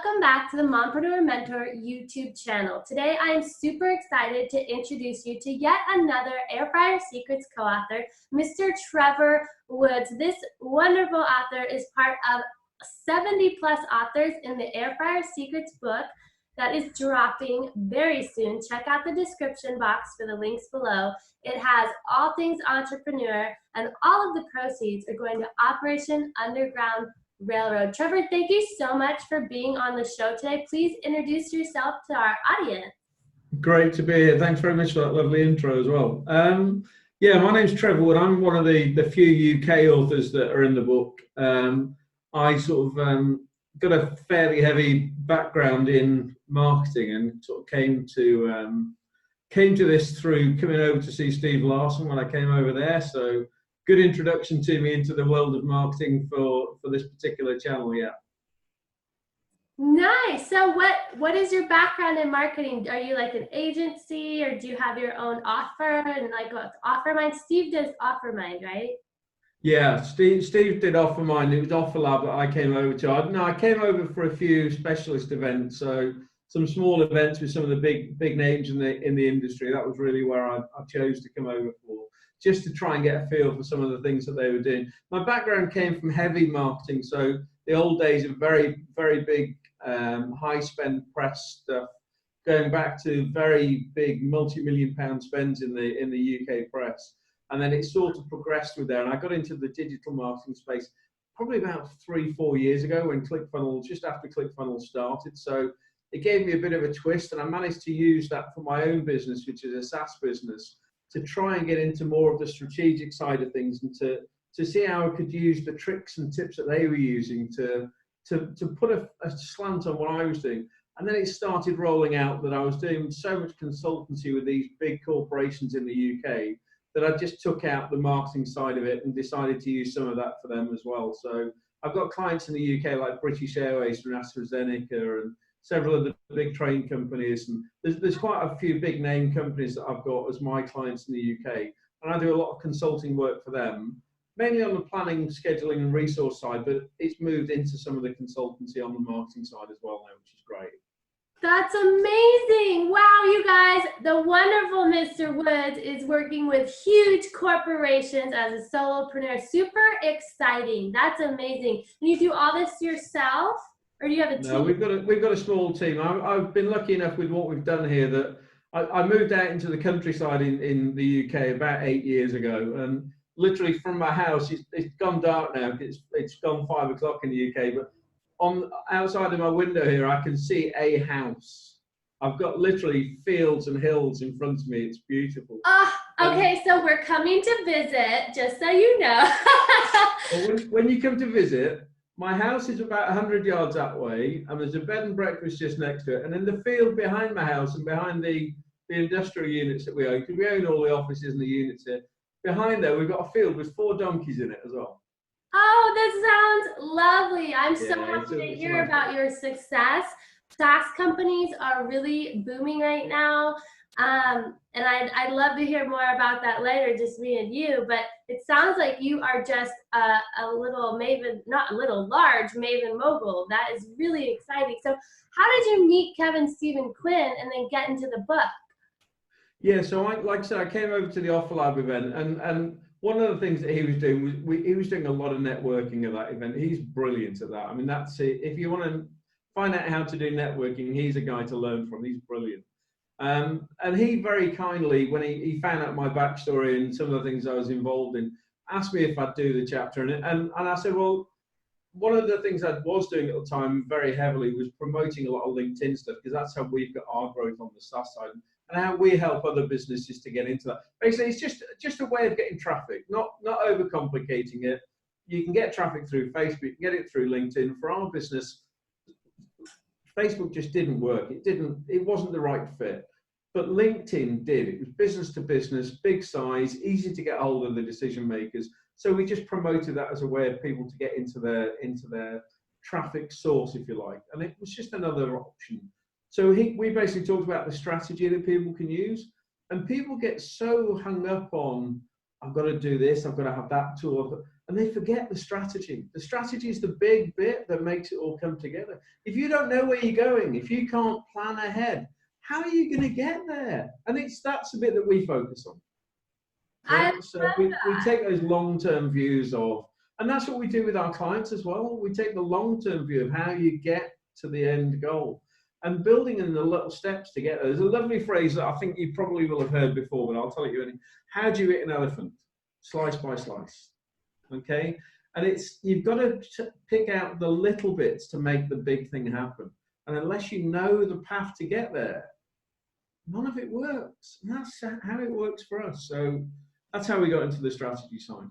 welcome back to the Momprenuer Mentor YouTube channel. Today I am super excited to introduce you to yet another Air Fryer Secrets co-author, Mr. Trevor Woods. This wonderful author is part of 70+ authors in the Air Fryer Secrets book that is dropping very soon. Check out the description box for the links below. It has all things entrepreneur, and all of the proceeds are going to Operation Underground Railroad. Trevor, thank you so much for being on the show today. Please introduce yourself to our audience. Great to be here. Thanks very much for that lovely intro as well. Yeah, my name's Trevor Wood. I'm one of the few UK authors that are in the book. I sort of got a fairly heavy background in marketing and sort of came to this through coming over to see Steve Larson when I came over there. So good introduction to me into the world of marketing for this particular channel. Yeah. Nice. So what is your background in marketing? Are you like an agency, or do you have your own offer and like what's OfferMind? Steve does OfferMind, right? Yeah, Steve did OfferMind. It was OfferLab that I came over to. I came over for a few specialist events, so some small events with some of the big names in the industry. That was really where I chose to come over for, just to try and get a feel for some of the things that they were doing. My background came from heavy marketing, so the old days of very big high spend press stuff, going back to very big multi-million-pound spends in the UK press. And then it sort of progressed with there. And I got into the digital marketing space probably about 3-4 years ago when ClickFunnels, just after ClickFunnels started. So it gave me a bit of a twist, and I managed to use that for my own business, which is a Saas business, to try and get into more of the strategic side of things and to see how I could use the tricks and tips that they were using to put a slant on what I was doing. And then it started rolling out that I was doing so much consultancy with these big corporations in the UK that I just took out the marketing side of it and decided to use some of that for them as well. So I've got clients in the UK like British Airways and AstraZeneca and several of the big train companies. And there's quite a few big name companies that I've got as my clients in the UK. And I do a lot of consulting work for them, mainly on the planning, scheduling and resource side, but it's moved into some of the consultancy on the marketing side as well now, which is great. That's amazing. Wow, you guys, the wonderful Mr. Woods is working with huge corporations as a solopreneur. Super exciting. That's amazing. And you do all this yourself, or do you have a team? No, we've got a small team. I've been lucky enough with what we've done here that I moved out into the countryside in the UK about 8 years ago, and literally from my house, it's gone dark now. It's gone 5 o'clock in the UK, but outside of my window here, I can see a house. I've got literally fields and hills in front of me. It's beautiful. Okay, so we're coming to visit, just so you know. Well, when you come to visit, my house is about 100 yards that way, and there's a bed and breakfast just next to it. And in the field behind my house and behind the industrial units that we own, because we own all the offices and the units here, behind there, we've got a field with 4 donkeys in it as well. Oh, that sounds lovely. I'm so happy to hear about your success. SaaS companies are really booming right now. And I'd love to hear more about that later, just me and you. But it sounds like you are just a little maven, not a little, large maven mogul. That is really exciting. So how did you meet Kevin Stephen Quinn and then get into the book? Yeah, so like I said, I came over to the OfferLab event, and one of the things that he was doing was he was doing a lot of networking at that event. He's brilliant at that. I mean, that's it. If you want to find out how to do networking, he's a guy to learn from. He's brilliant. And he very kindly, when he found out my backstory and some of the things I was involved in, asked me if I'd do the chapter. And I said, well, one of the things I was doing at the time very heavily was promoting a lot of LinkedIn stuff, because that's how we've got our growth on the SaaS side, and how we help other businesses to get into that. Basically, it's just a way of getting traffic, not overcomplicating it. You can get traffic through Facebook, you can get it through LinkedIn. For our business, Facebook just didn't work. It wasn't the right fit. But LinkedIn did. It was business to business, big size, easy to get hold of the decision makers. So we just promoted that as a way of people to get into their traffic source, if you like. And it was just another option. So we basically talked about the strategy that people can use, and people get so hung up on I've got to do this, I've got to have that tool, and they forget the strategy. The strategy is the big bit that makes it all come together. If you don't know where you're going, if you can't plan ahead, how are you going to get there? And that's the bit that we focus on. I Okay? So we take those long-term views of, and that's what we do with our clients as well. We take the long-term view of how you get to the end goal and building in the little steps to get there. There's a lovely phrase that I think you probably will have heard before, but I'll tell it you anyway. How do you eat an elephant? Slice by slice. Okay? And you've got to pick out the little bits to make the big thing happen. And unless you know the path to get there, none of it works. And that's how it works for us. So that's how we got into the strategy side.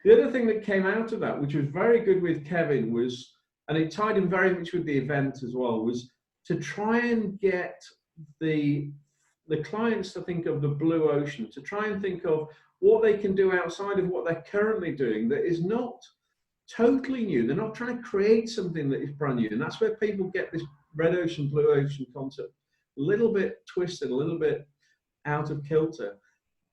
The other thing that came out of that, which was very good with Kevin, was, and it tied in very much with the event as well, was to try and get the clients to think of the blue ocean, to try and think of what they can do outside of what they're currently doing that is not totally new. They're not trying to create something that is brand new. And that's where people get this red ocean, blue ocean concept a little bit twisted, a little bit out of kilter.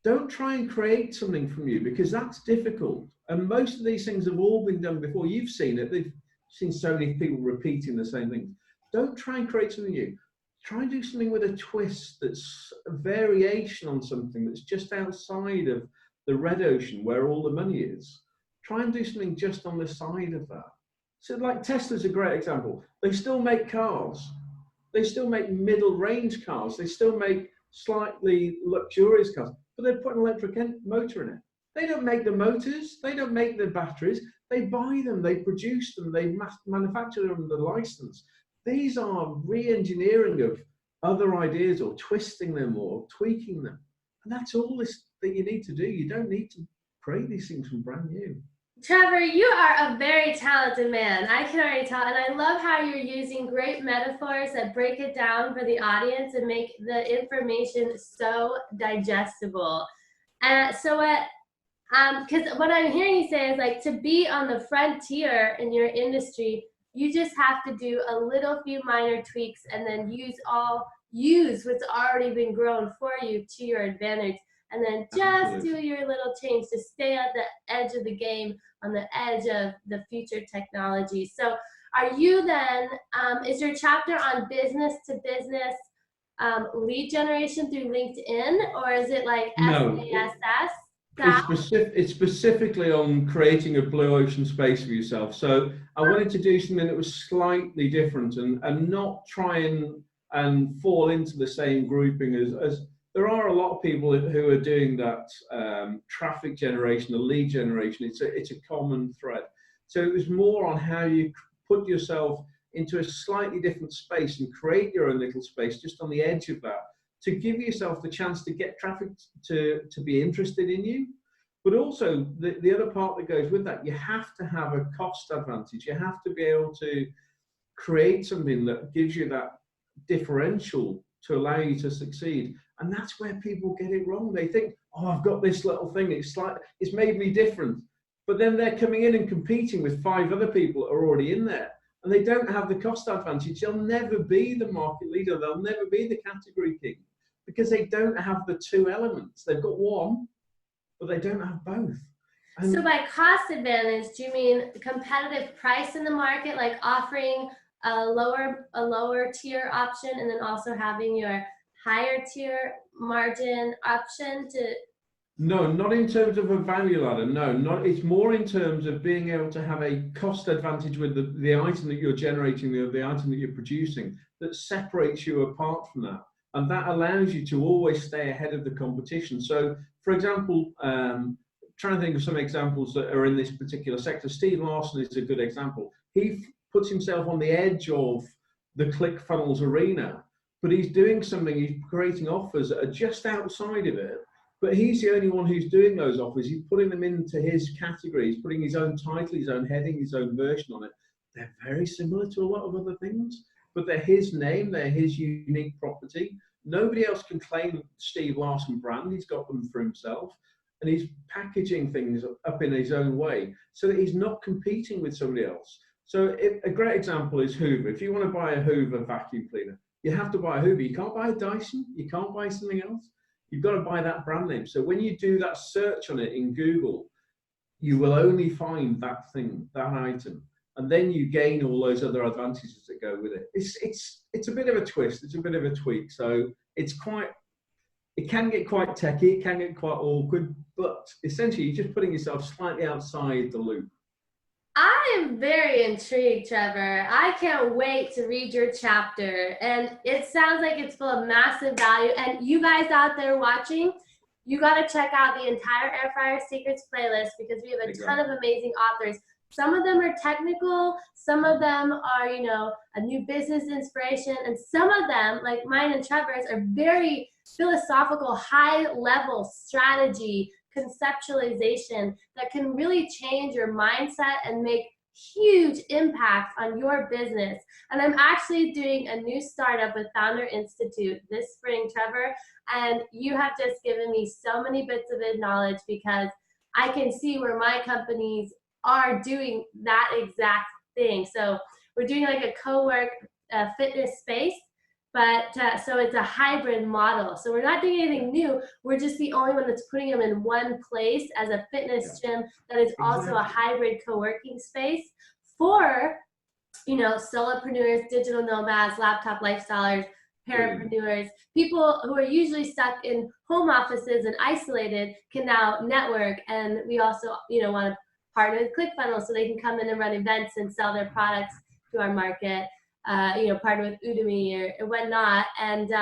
Don't try and create something from you, because that's difficult. And most of these things have all been done before. You've seen it. They've seen so many people repeating the same things. Don't try and create something new. Try and do something with a twist that's a variation on something that's just outside of the red ocean where all the money is. Try and do something just on the side of that. So like Tesla's a great example. They still make cars. They still make middle range cars. They still make slightly luxurious cars, but they put an electric motor in it. They don't make the motors. They don't make the batteries. They buy them. They produce them. They manufacture them under license. These are re-engineering of other ideas or twisting them or tweaking them. And that's all that you need to do. You don't need to create these things from brand new. Trevor, you are a very talented man. I can already tell. And I love how you're using great metaphors that break it down for the audience and make the information so digestible. So because what I'm hearing you say is, like, to be on the frontier in your industry, you just have to do a little few minor tweaks and then use what's already been grown for you to your advantage. And then just do your little change to stay at the edge of the game, on the edge of the future technology. So are you then, is your chapter on business to business lead generation through LinkedIn, or is it like SASS? It's specifically on creating a blue ocean space for yourself. So I wanted to do something that was slightly different and not try and fall into the same grouping as there are a lot of people who are doing that traffic generation, the lead generation. It's a common thread. So it was more on how you put yourself into a slightly different space and create your own little space just on the edge of that, to give yourself the chance to get traffic to be interested in you. But also the other part that goes with that, you have to have a cost advantage. You have to be able to create something that gives you that differential to allow you to succeed. And that's where people get it wrong. They think, oh, I've got this little thing, it's made me different. But then they're coming in and competing with 5 other people that are already in there, and they don't have the cost advantage. They'll never be the market leader. They'll never be the category king, because they don't have the 2 elements. They've got one, but they don't have both. And so by cost advantage, do you mean competitive price in the market, like offering a lower tier option and then also having your higher tier margin option to? No, not in terms of a value ladder. No, it's more in terms of being able to have a cost advantage with the item that you're generating, the item that you're producing, that separates you apart from that. And that allows you to always stay ahead of the competition. So, for example, trying to think of some examples that are in this particular sector. Steve Larson is a good example. He puts himself on the edge of the ClickFunnels arena, but he's doing something, he's creating offers that are just outside of it, but he's the only one who's doing those offers. He's putting them into his category, he's putting his own title, his own heading, his own version on it. They're very similar to a lot of other things, but they're his name, they're his unique property. Nobody else can claim Steve Larson brand. He's got them for himself, and he's packaging things up in his own way so that he's not competing with somebody else. So a great example is Hoover. If you want to buy a Hoover vacuum cleaner, you have to buy a Hoover. You can't buy a Dyson. You can't buy something else. you've got to buy that brand name. So when you do that search on it in Google, you will only find that thing, that item, and then you gain all those other advantages that go with it. It's a bit of a twist, it's a bit of a tweak. So it can get quite techie, it can get quite awkward, but essentially you're just putting yourself slightly outside the loop. I am very intrigued, Trevor. I can't wait to read your chapter. And it sounds like it's full of massive value. And you guys out there watching, you got to check out the entire Air Fryer Secrets playlist because we have a ton of amazing authors. Some of them are technical, some of them are, you know, a new business inspiration, and some of them, like mine and Trevor's, are very philosophical, high-level strategy, conceptualization that can really change your mindset and make huge impact on your business. And I'm actually doing a new startup with Founder Institute this spring, Trevor, and you have just given me so many bits of knowledge because I can see where my companies are doing that exact thing. So we're doing like a co-work fitness space, but so it's a hybrid model. So we're not doing anything new. We're just the only one that's putting them in one place as a fitness gym that is also a hybrid co-working space for, you know, solopreneurs, digital nomads, laptop lifestylers, parapreneurs, people who are usually stuck in home offices and isolated can now network. And we also, you know, want to partner with ClickFunnels so they can come in and run events and sell their products to our market. You know, partner with Udemy or whatnot. And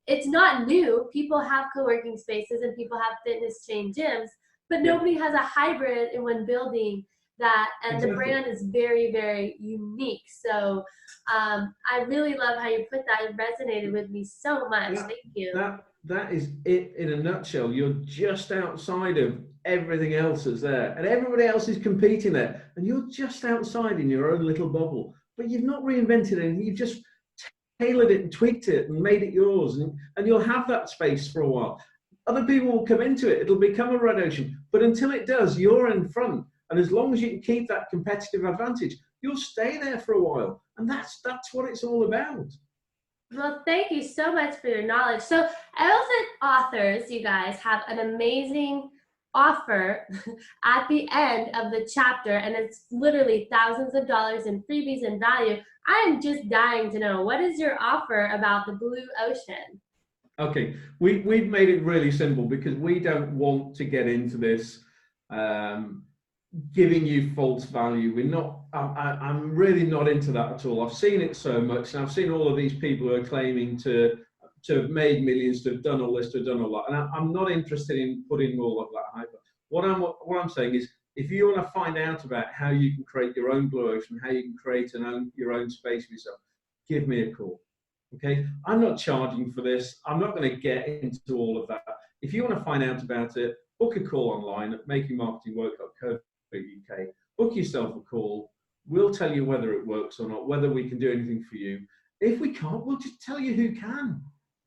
it's not new. People have co-working spaces and people have fitness chain gyms, but nobody has a hybrid in one building that, and the brand is very, very unique. So I really love how you put that. It resonated with me so much. Thank you. That is it in a nutshell. You're just outside of everything else that's there, and everybody else is competing there, and you're just outside in your own little bubble. But you've not reinvented it, you've just tailored it and tweaked it and made it yours, and you'll have that space for a while. Other people will come into it, it'll become a red ocean, but until it does, you're in front, and as long as you can keep that competitive advantage, you'll stay there for a while, and that's what it's all about. Well, thank you so much for your knowledge. So Elephant Authors, you guys, have an amazing offer at the end of the chapter, and it's literally thousands of dollars in freebies and value. I'm just dying to know, what is your offer about the blue ocean? Okay, we've made it really simple because we don't want to get into this giving you false value. We're not. I'm really not into that at all. I've seen it so much, and I've seen all of these people who are claiming to have made millions, to have done all this, to have done all that, and I'm not interested in putting all of that hype. What I'm saying is, if you want to find out about how you can create your own blue ocean, how you can create your own space for yourself, give me a call. Okay, I'm not charging for this. I'm not going to get into all of that. If you want to find out about it, book a call online at makingmarketingwork.co.uk. Book yourself a call. We'll tell you whether it works or not, whether we can do anything for you. If we can't, we'll just tell you who can.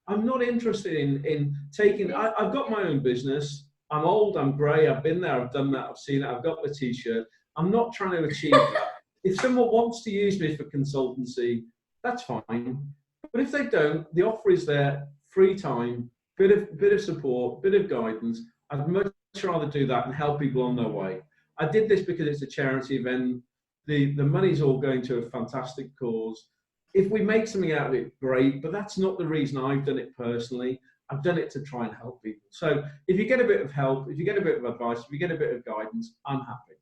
I'm not interested in taking. I've got my own business. I'm old, I'm grey, I've been there, I've done that, I've seen it, I've got the t-shirt. I'm not trying to achieve that. If someone wants to use me for consultancy, that's fine. But if they don't, the offer is there, free time, bit of support, bit of guidance. I'd much rather do that and help people on their way. I did this because it's a charity event. The money's all going to a fantastic cause. If we make something out of it, great, but that's not the reason I've done it personally. I've done it to try and help people. So if you get a bit of help, if you get a bit of advice, if you get a bit of guidance, I'm happy.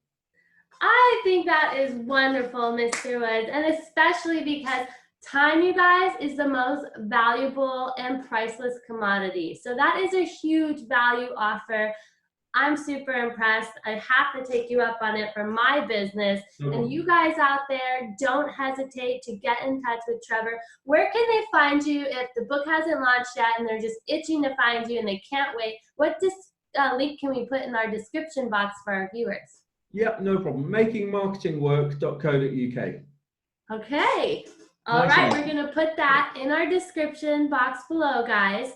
I think that is wonderful, Mr. Woods, and especially because time, you guys, is the most valuable and priceless commodity. So that is a huge value offer. I'm super impressed. I have to take you up on it for my business. And you guys out there, don't hesitate to get in touch with Trevor. Where can they find you if the book hasn't launched yet and they're just itching to find you and they can't wait? What link can we put in our description box for our viewers? Yeah, no problem. makingmarketingwork.co.uk. Okay. All right, we're going to put that in our description box below, guys.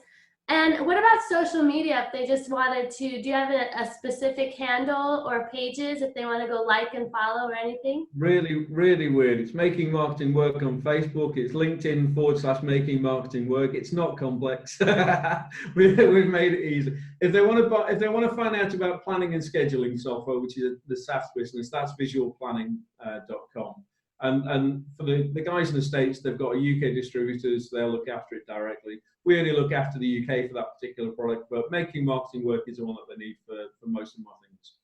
And what about social media? If they just wanted to, do you have a specific handle or pages if they want to go like and follow or anything? Really, really weird. It's Making Marketing Work on Facebook. It's LinkedIn/Making Marketing Work. It's not complex. We've made it easy. If they want to find out about planning and scheduling software, which is the Saas business, that's visualplanning.com. And for the guys in the States, they've got a UK distributors. They'll look after it directly. We only look after the UK for that particular product, but Making Marketing Work is the one that they need for most of my things.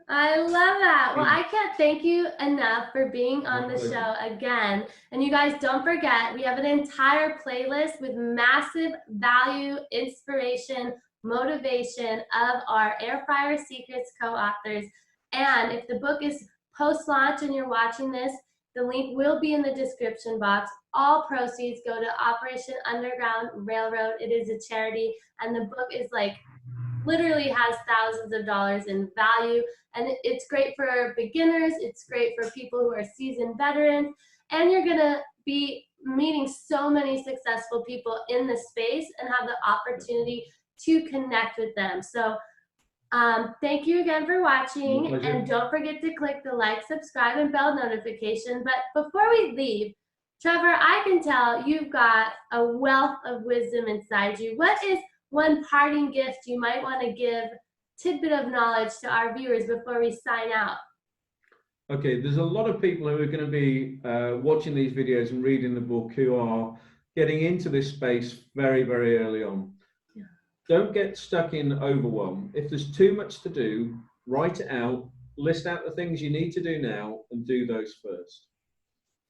I love that. Well, I can't thank you enough for being on the show again. And you guys, don't forget, we have an entire playlist with massive value, inspiration, motivation of our Air Fryer Secrets co-authors. And if the book is post-launch and you're watching this, the link will be in the description box. All proceeds go to Operation Underground Railroad. It is a charity, and the book is like literally has thousands of dollars in value, and it's great for beginners. It's great for people who are seasoned veterans, and you're gonna be meeting so many successful people in the space and have the opportunity to connect with them. So thank you again for watching, and don't forget to click the like, subscribe, and bell notification. But before we leave, Trevor, I can tell you've got a wealth of wisdom inside you. What is one parting gift you might want to give, tidbit of knowledge to our viewers before we sign out? Okay, there's a lot of people who are going to be watching these videos and reading the book who are getting into this space very, very early on. Yeah. Don't get stuck in overwhelm. If there's too much to do, write it out, list out the things you need to do now, and do those first.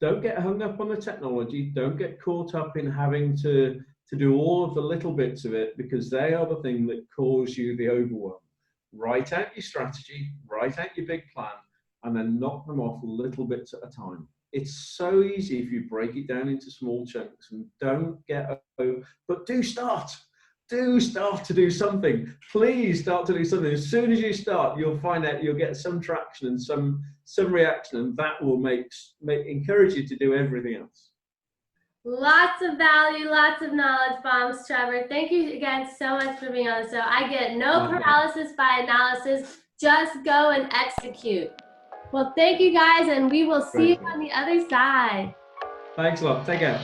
Don't get hung up on the technology. Don't get caught up in having to do all of the little bits of it, because they are the thing that cause you the overwhelm. Write out your strategy, write out your big plan, and then knock them off little bits at a time. It's so easy if you break it down into small chunks, and don't get over, but do start to do something. Please start to do something. As soon as you start, you'll find out you'll get some traction and some reaction, and that will encourage you to do everything else. Lots of value, lots of knowledge bombs, Trevor. Thank you again so much for being on the show. I get no paralysis by analysis. Just go and execute. Well, thank you guys, and we will see you on the other side. Thanks a lot. Take care.